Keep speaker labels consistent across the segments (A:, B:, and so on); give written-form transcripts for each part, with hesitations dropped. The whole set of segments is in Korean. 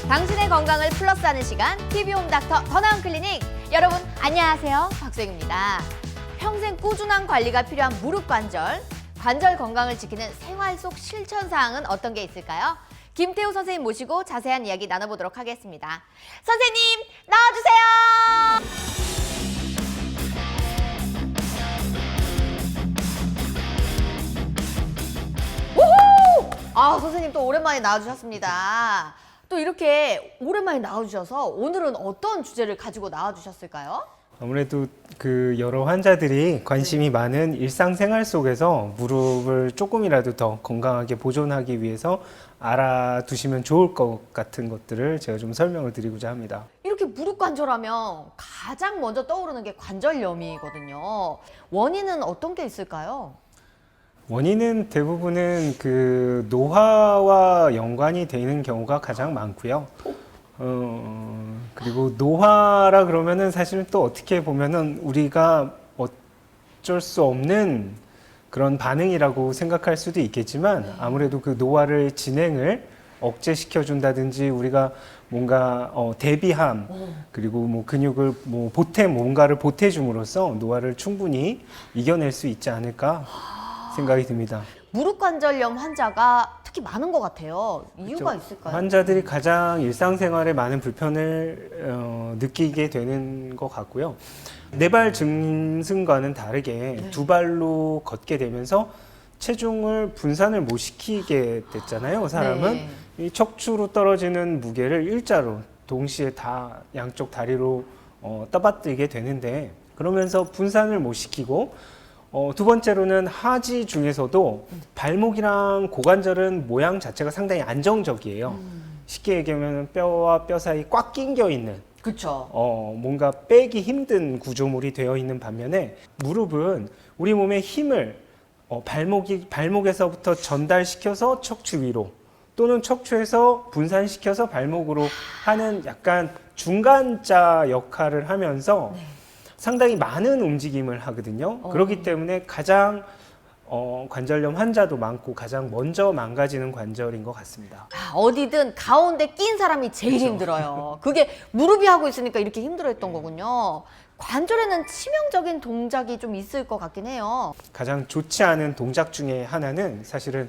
A: 당신의 건강을 플러스하는 시간 TV홈닥터 더 나은 클리닉. 여러분 안녕하세요, 박소영입니다. 평생 꾸준한 관리가 필요한 무릎 관절 건강을 지키는 생활 속 실천 사항은 어떤 게 있을까요? 김태우 선생님 모시고 자세한 이야기 나눠보도록 하겠습니다. 선생님 나와주세요. 우후! 선생님 또 오랜만에 나와주셨습니다. 또 이렇게 오랜만에 나와주셔서 오늘은 어떤 주제를 가지고 나와주셨을까요?
B: 아무래도 그 여러 환자들이 관심이 많은 일상생활 속에서 무릎을 조금이라도 더 건강하게 보존하기 위해서 알아두시면 좋을 것 같은 것들을 제가 좀 설명을 드리고자 합니다.
A: 이렇게 무릎 관절하면 가장 먼저 떠오르는 게 관절염이거든요. 원인은 어떤 게 있을까요?
B: 원인은 대부분은 그 노화와 연관이 되는 경우가 가장 많고요. 그리고 노화라 그러면은 사실은 또 어떻게 보면은 우리가 어쩔 수 없는 그런 반응이라고 생각할 수도 있겠지만 아무래도 그 노화를 진행을 억제시켜 준다든지 우리가 뭔가 대비함 그리고 뭐 근육을 뭐 뭔가를 보태줌으로써 노화를 충분히 이겨낼 수 있지 않을까 생각이 듭니다.
A: 무릎 관절염 환자가 특히 많은 것 같아요. 이유가
B: 그렇죠.
A: 있을까요?
B: 환자들이 가장 일상생활에 많은 불편을 느끼게 되는 것 같고요. 네 발 짐승과는 다르게 두 발로 걷게 되면서 체중을 분산을 못 시키게 됐잖아요. 사람은
A: 네.
B: 이 척추로 떨어지는 무게를 일자로 동시에 다 양쪽 다리로 떠받들게 되는데 그러면서 분산을 못 시키고 두 번째로는 하지 중에서도 발목이랑 고관절은 모양 자체가 상당히 안정적이에요. 쉽게 얘기하면 뼈와 뼈 사이 꽉 낑겨 있는
A: 그렇죠.
B: 뭔가 빼기 힘든 구조물이 되어 있는 반면에 무릎은 우리 몸의 힘을 발목에서부터 전달시켜서 척추 위로 또는 척추에서 분산시켜서 발목으로 하는 약간 중간자 역할을 하면서 상당히 많은 움직임을 하거든요. 그렇기 때문에 가장 관절염 환자도 많고 가장 먼저 망가지는 관절인 것 같습니다.
A: 어디든 가운데 낀 사람이 제일
B: 그렇죠.
A: 힘들어요. 그게 무릎이 하고 있으니까 이렇게 힘들어했던 거군요. 관절에는 치명적인 동작이 좀 있을 것 같긴 해요.
B: 가장 좋지 않은 동작 중에 하나는 사실은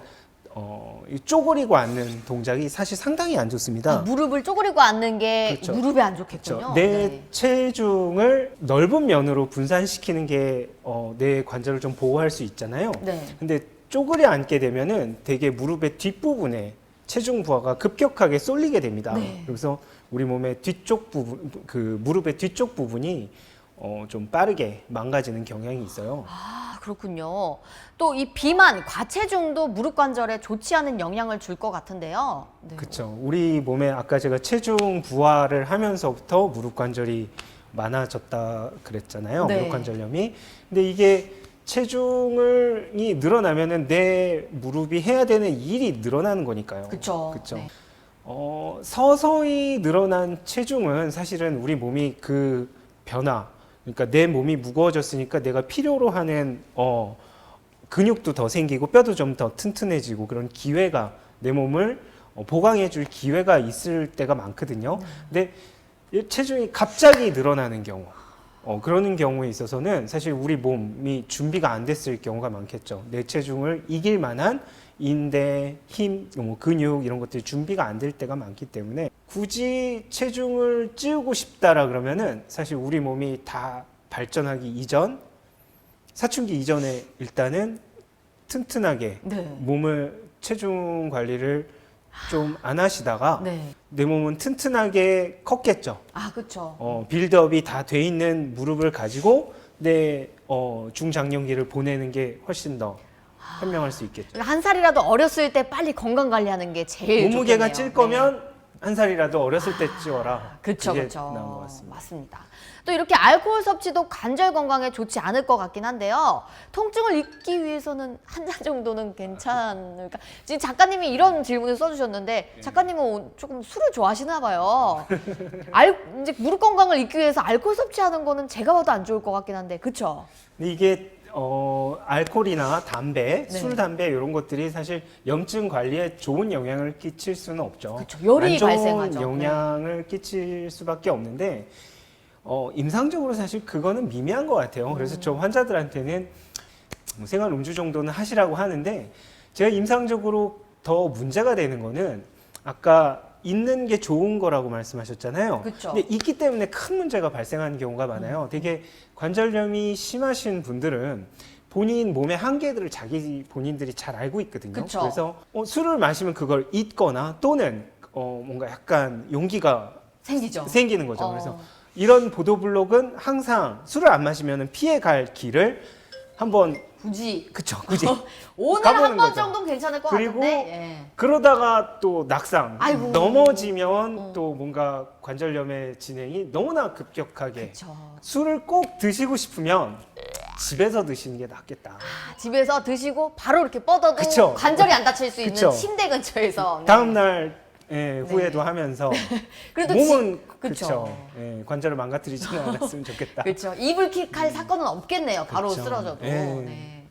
B: 이 쪼그리고 앉는 동작이 사실 상당히 안 좋습니다.
A: 무릎을 쪼그리고 앉는 게
B: 그렇죠.
A: 무릎에 안 좋겠군요.
B: 그렇죠. 내 체중을 넓은 면으로 분산시키는 게 내 관절을 좀 보호할 수 있잖아요.
A: 네.
B: 근데 쪼그려 앉게 되면은 되게 무릎의 뒷부분에 체중 부하가 급격하게 쏠리게 됩니다.
A: 네.
B: 그래서 우리 몸의 뒤쪽 부분, 그 무릎의 뒤쪽 부분이 좀 빠르게 망가지는 경향이 있어요.
A: 그렇군요. 또 이 비만, 과체중도 무릎 관절에 좋지 않은 영향을 줄 것 같은데요. 네.
B: 그렇죠. 우리 몸에 아까 제가 체중 부하를 하면서부터 무릎 관절이 많아졌다 그랬잖아요.
A: 네.
B: 무릎 관절염이. 근데 이게 체중이 늘어나면은 내 무릎이 해야 되는 일이 늘어나는 거니까요.
A: 그쵸.
B: 그렇죠.
A: 네.
B: 서서히 늘어난 체중은 사실은 우리 몸이 그 변화, 그러니까 내 몸이 무거워졌으니까 내가 필요로 하는 근육도 더 생기고 뼈도 좀 더 튼튼해지고 그런 기회가 내 몸을 보강해 줄 기회가 있을 때가 많거든요. 근데 이 체중이 갑자기 늘어나는 경우 그러는 경우에 있어서는 사실 우리 몸이 준비가 안 됐을 경우가 많겠죠. 내 체중을 이길 만한 인대, 힘, 근육 이런 것들이 준비가 안 될 때가 많기 때문에 굳이 체중을 찌우고 싶다라 그러면은 사실 우리 몸이 다 발전하기 이전 사춘기 이전에 일단은 튼튼하게
A: 네.
B: 몸을 체중 관리를 좀 안 하시다가
A: 네.
B: 내 몸은 튼튼하게 컸겠죠.
A: 그렇죠.
B: 빌드업이 다 돼 있는 무릎을 가지고 내 중장년기를 보내는 게 훨씬 더 현명할 수 있겠죠.
A: 한 살이라도 어렸을 때 빨리 건강 관리하는 게 제일
B: 몸무게가
A: 좋겠네요.
B: 찔 거면 한 살이라도 어렸을 때 찌워라.
A: 그렇죠,
B: 그게
A: 그렇죠.
B: 나은 것 같습니다.
A: 맞습니다. 또 이렇게 알코올 섭취도 관절 건강에 좋지 않을 것 같긴 한데요. 통증을 잊기 위해서는 한 잔 정도는 괜찮을까? 지금 작가님이 이런 질문을 써주셨는데 작가님은 조금 술을 좋아하시나 봐요. 이제 무릎 건강을 잊기 위해서 알코올 섭취하는 거는 제가 봐도 안 좋을 것 같긴 한데, 그렇죠?
B: 근데 이게 알코올이나 담배,
A: 네.
B: 술, 담배 이런 것들이 사실 염증 관리에 좋은 영향을 끼칠 수는 없죠.
A: 그쵸, 열이
B: 안 좋은
A: 발생하죠.
B: 영향을 끼칠 수밖에 없는데 임상적으로 사실 그거는 미미한 것 같아요. 그래서 저 환자들한테는 뭐 생활 음주 정도는 하시라고 하는데 제가 임상적으로 더 문제가 되는 거는 아까 있는 게 좋은 거라고 말씀하셨잖아요.
A: 그쵸.
B: 근데 있기 때문에 큰 문제가 발생하는 경우가 많아요. 되게 관절염이 심하신 분들은 본인 몸의 한계들을 자기 본인들이 잘 알고 있거든요.
A: 그쵸.
B: 그래서 술을 마시면 그걸 잊거나 또는 뭔가 약간 용기가
A: 생기죠.
B: 생기는 거죠. 그래서 이런 보도블록은 항상 술을 안 마시면 피해 갈 길을 한번
A: 굳이
B: 굳이
A: 오늘
B: 가보는
A: 한 번
B: 거죠.
A: 정도는 괜찮을 것
B: 그리고
A: 같은데. 예.
B: 그러다가 또 낙상
A: 아이고.
B: 넘어지면 또 뭔가 관절염의 진행이 너무나 급격하게
A: 그쵸.
B: 술을 꼭 드시고 싶으면 집에서 드시는 게 낫겠다.
A: 집에서 드시고 바로 이렇게 뻗어도
B: 그쵸.
A: 관절이 안 다칠 수 있는
B: 그쵸.
A: 침대 근처에서. 네.
B: 다음 날 후회도 하면서
A: 그래도
B: 몸은
A: 그쵸.
B: 그쵸. 관절을 망가뜨리지는 않았으면 좋겠다.
A: 그렇죠. 이불킥할 사건은 없겠네요. 바로
B: 그쵸.
A: 쓰러져도.
B: 예.
A: 네.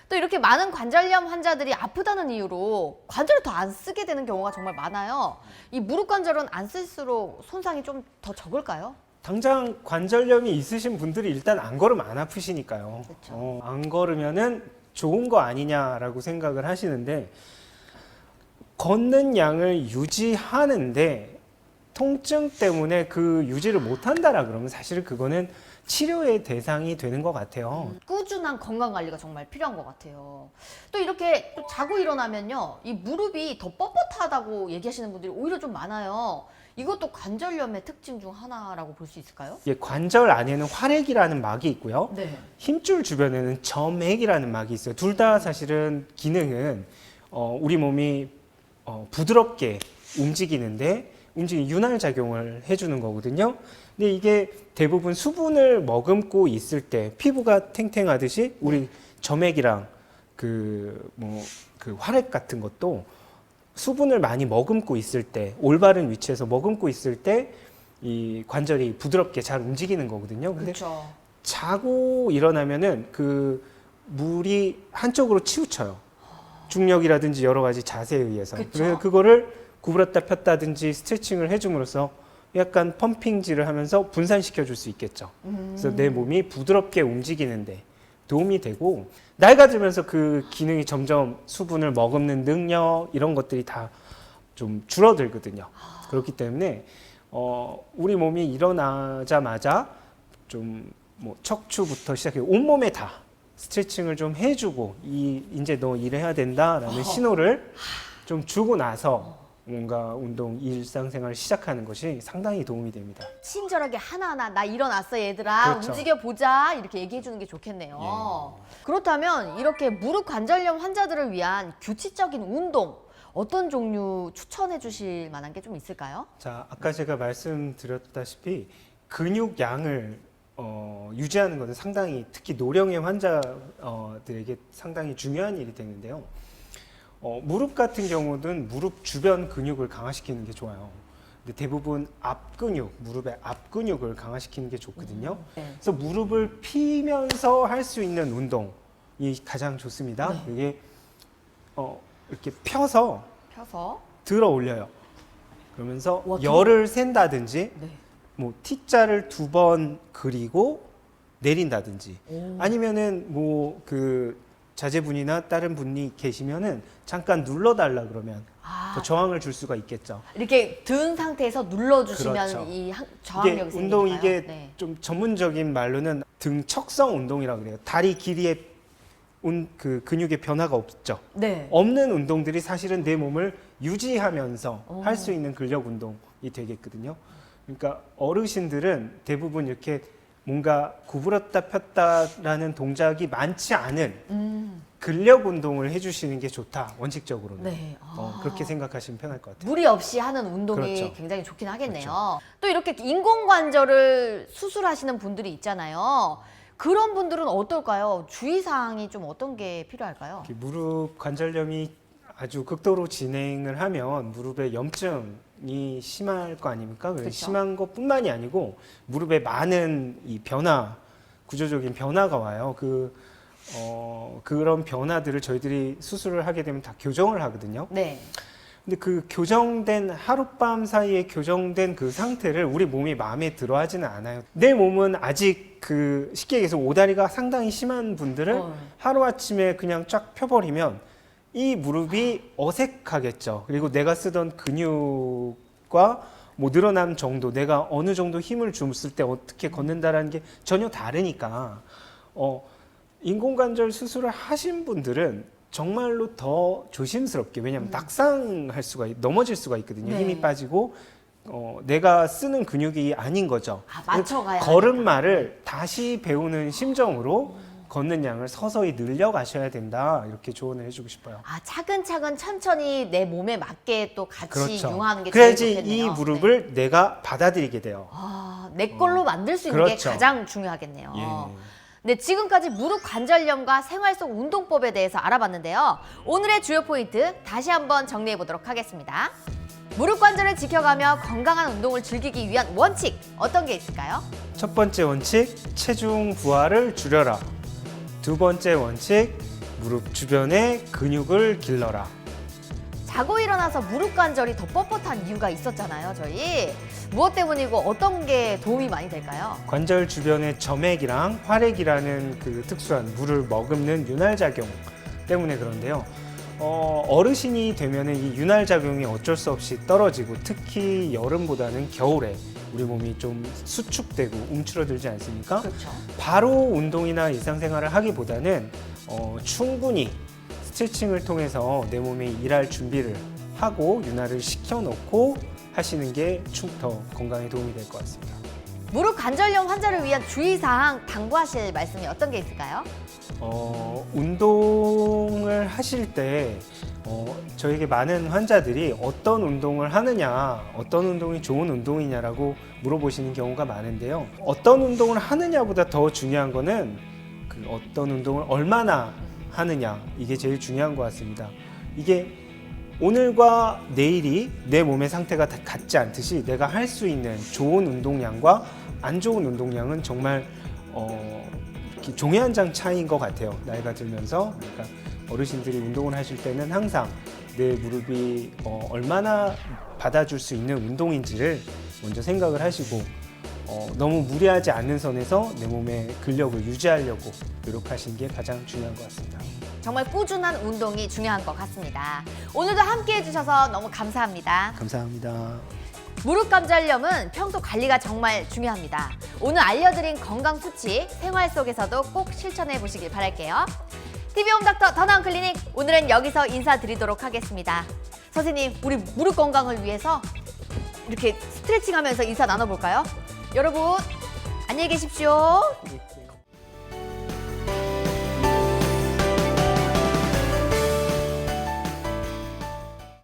A: 또 이렇게 많은 관절염 환자들이 아프다는 이유로 관절을 더 안 쓰게 되는 경우가 정말 많아요. 이 무릎 관절은 안 쓸수록 손상이 좀 더 적을까요?
B: 당장 관절염이 있으신 분들이 일단 안 걸으면 안 아프시니까요.
A: 그쵸.
B: 안 걸으면은 좋은 거 아니냐라고 생각을 하시는데 걷는 양을 유지하는데 통증 때문에 그 유지를 못 한다라 그러면 사실 그거는 치료의 대상이 되는 것 같아요.
A: 꾸준한 건강 관리가 정말 필요한 것 같아요. 또 이렇게 또 자고 일어나면요, 이 무릎이 더 뻣뻣하다고 얘기하시는 분들이 오히려 좀 많아요. 이것도 관절염의 특징 중 하나라고 볼 수 있을까요?
B: 이게 관절 안에는 활액이라는 막이 있고요.
A: 네.
B: 힘줄 주변에는 점액이라는 막이 있어요. 둘 다 사실은 기능은 우리 몸이 부드럽게 움직이는데 윤활 작용을 해주는 거거든요. 근데 이게 대부분 수분을 머금고 있을 때 피부가 탱탱하듯이 우리 점액이랑 그 활액 같은 것도 수분을 많이 머금고 있을 때 올바른 위치에서 머금고 있을 때 이 관절이 부드럽게 잘 움직이는 거거든요. 근데
A: 그렇죠.
B: 자고 일어나면은 그 물이 한쪽으로 치우쳐요. 중력이라든지 여러 가지 자세에 의해서.
A: 그쵸.
B: 그래서 그거를 구부렸다 폈다든지 스트레칭을 해줌으로써 약간 펌핑질을 하면서 분산시켜 줄 수 있겠죠. 그래서 내 몸이 부드럽게 움직이는데 도움이 되고 나이가 들면서 그 기능이 점점 수분을 머금는 능력 이런 것들이 다 좀 줄어들거든요. 그렇기 때문에 우리 몸이 일어나자마자 좀 뭐 척추부터 시작해 온몸에 다 스트레칭을 좀 해주고 이제 너 일해야 된다라는 신호를 좀 주고 나서 뭔가 운동 일상생활을 시작하는 것이 상당히 도움이 됩니다.
A: 친절하게 하나하나 나 일어났어 얘들아
B: 그렇죠.
A: 움직여보자 이렇게 얘기해 주는 게 좋겠네요. 그렇다면 이렇게 무릎 관절염 환자들을 위한 규칙적인 운동 어떤 종류 추천해 주실 만한 게 좀 있을까요?
B: 자, 아까 제가 말씀드렸다시피 근육 양을 유지하는 것은 상당히 특히 노령의 환자들에게 상당히 중요한 일이 되는데요. 무릎 같은 경우는 무릎 주변 근육을 강화시키는 게 좋아요. 근데 대부분 앞 근육, 무릎의 앞 근육을 강화시키는 게 좋거든요.
A: 네.
B: 그래서 무릎을 피면서 할 수 있는 운동이 가장 좋습니다.
A: 네.
B: 이게 이렇게 펴서 들어 올려요. 그러면서
A: 와,
B: 열을 센다든지
A: 네.
B: 뭐 T자를 2번 그리고 내린다든지
A: 오.
B: 아니면은 뭐 그 자제분이나 다른 분이 계시면은 잠깐 눌러달라 그러면 더 저항을 줄 수가 있겠죠.
A: 이렇게 든 상태에서 눌러주시면
B: 그렇죠.
A: 이
B: 이게
A: 저항력이
B: 운동
A: 생기나요?
B: 이게
A: 네.
B: 좀 전문적인 말로는 등척성 운동이라고 그래요. 다리 길이의 그 근육의 변화가 없죠.
A: 네.
B: 없는 운동들이 사실은 내 몸을 유지하면서 할 수 있는 근력 운동이 되겠거든요. 그러니까 어르신들은 대부분 이렇게 뭔가 구부렸다 폈다라는 동작이 많지 않은 근력 운동을 해주시는 게 좋다, 원칙적으로는.
A: 네.
B: 그렇게 생각하시면 편할 것 같아요.
A: 무리 없이 하는 운동이
B: 그렇죠.
A: 굉장히 좋긴 하겠네요. 또 이렇게 인공관절을 수술하시는 분들이 있잖아요. 그런 분들은 어떨까요? 주의사항이 좀 어떤 게 필요할까요?
B: 이렇게 무릎 관절염이 아주 극도로 진행을 하면 무릎에 염증이 심할 거 아닙니까?
A: 그쵸.
B: 심한 것뿐만이 아니고 무릎에 많은 이 변화, 구조적인 변화가 와요. 그런 변화들을 저희들이 수술을 하게 되면 다 교정을 하거든요.
A: 네.
B: 근데 그 교정된 하룻밤 사이에 교정된 그 상태를 우리 몸이 마음에 들어 하지는 않아요. 내 몸은 아직 그 쉽게 얘기해서 오다리가 상당히 심한 분들은 하루아침에 그냥 쫙 펴버리면 이 무릎이 어색하겠죠. 그리고 내가 쓰던 근육과 뭐 늘어남 정도, 내가 어느 정도 힘을 줬을 때 어떻게 걷는다라는 게 전혀 다르니까 인공관절 수술을 하신 분들은 정말로 더 조심스럽게, 왜냐하면 낙상할 수가 넘어질 수가 있거든요.
A: 네.
B: 힘이 빠지고 내가 쓰는 근육이 아닌 거죠.
A: 맞춰가야
B: 걸음마를 다시 배우는 심정으로 걷는 양을 서서히 늘려가셔야 된다, 이렇게 조언을 해주고 싶어요.
A: 차근차근 천천히 내 몸에 맞게 또 같이
B: 그렇죠.
A: 이용하는 게 제일
B: 그래야지
A: 좋겠네요.
B: 이 무릎을 내가 받아들이게 돼요.
A: 내 걸로 만들 수 있는 게
B: 그렇죠.
A: 가장 중요하겠네요.
B: 예.
A: 네, 지금까지 무릎 관절염과 생활 속 운동법에 대해서 알아봤는데요. 오늘의 주요 포인트 다시 한번 정리해 보도록 하겠습니다. 무릎 관절을 지켜가며 건강한 운동을 즐기기 위한 원칙, 어떤 게 있을까요?
B: 첫 번째 원칙, 체중 부하를 줄여라. 두 번째 원칙, 무릎 주변의 근육을 길러라.
A: 자고 일어나서 무릎 관절이 더 뻣뻣한 이유가 있었잖아요, 저희. 무엇 때문이고 어떤 게 도움이 많이 될까요?
B: 관절 주변의 점액이랑 활액이라는 그 특수한 물을 머금는 윤활작용 때문에 그런데요. 어르신이 되면은 이 윤활작용이 어쩔 수 없이 떨어지고, 특히 여름보다는 겨울에 우리 몸이 좀 수축되고 움츠러들지 않습니까?
A: 그렇죠.
B: 바로 운동이나 일상생활을 하기보다는 충분히 스트레칭을 통해서 내 몸이 일할 준비를 하고 윤활을 시켜놓고 하시는 게 더 건강에 도움이 될 것 같습니다.
A: 무릎 관절염 환자를 위한 주의사항 당부하실 말씀이 어떤 게 있을까요?
B: 운동을 하실 때 저에게 많은 환자들이 어떤 운동을 하느냐, 어떤 운동이 좋은 운동이냐라고 물어보시는 경우가 많은데요. 어떤 운동을 하느냐보다 더 중요한 거는 그 어떤 운동을 얼마나 하느냐, 이게 제일 중요한 것 같습니다. 이게 오늘과 내일이 내 몸의 상태가 다 같지 않듯이 내가 할 수 있는 좋은 운동량과 안 좋은 운동량은 정말 종이 한 장 차이인 것 같아요. 나이가 들면서. 그러니까 어르신들이 운동을 하실 때는 항상 내 무릎이 얼마나 받아줄 수 있는 운동인지를 먼저 생각을 하시고, 너무 무리하지 않는 선에서 내 몸의 근력을 유지하려고 노력하시는 게 가장 중요한 것 같습니다.
A: 정말 꾸준한 운동이 중요한 것 같습니다. 오늘도 함께 해주셔서 너무 감사합니다.
B: 감사합니다.
A: 무릎 관절염은 평소 관리가 정말 중요합니다. 오늘 알려드린 건강 수칙 생활 속에서도 꼭 실천해 보시길 바랄게요. TV홈닥터 더 나은 클리닉, 오늘은 여기서 인사드리도록 하겠습니다. 선생님, 우리 무릎 건강을 위해서 이렇게 스트레칭하면서 인사 나눠볼까요? 여러분, 안녕히 계십시오.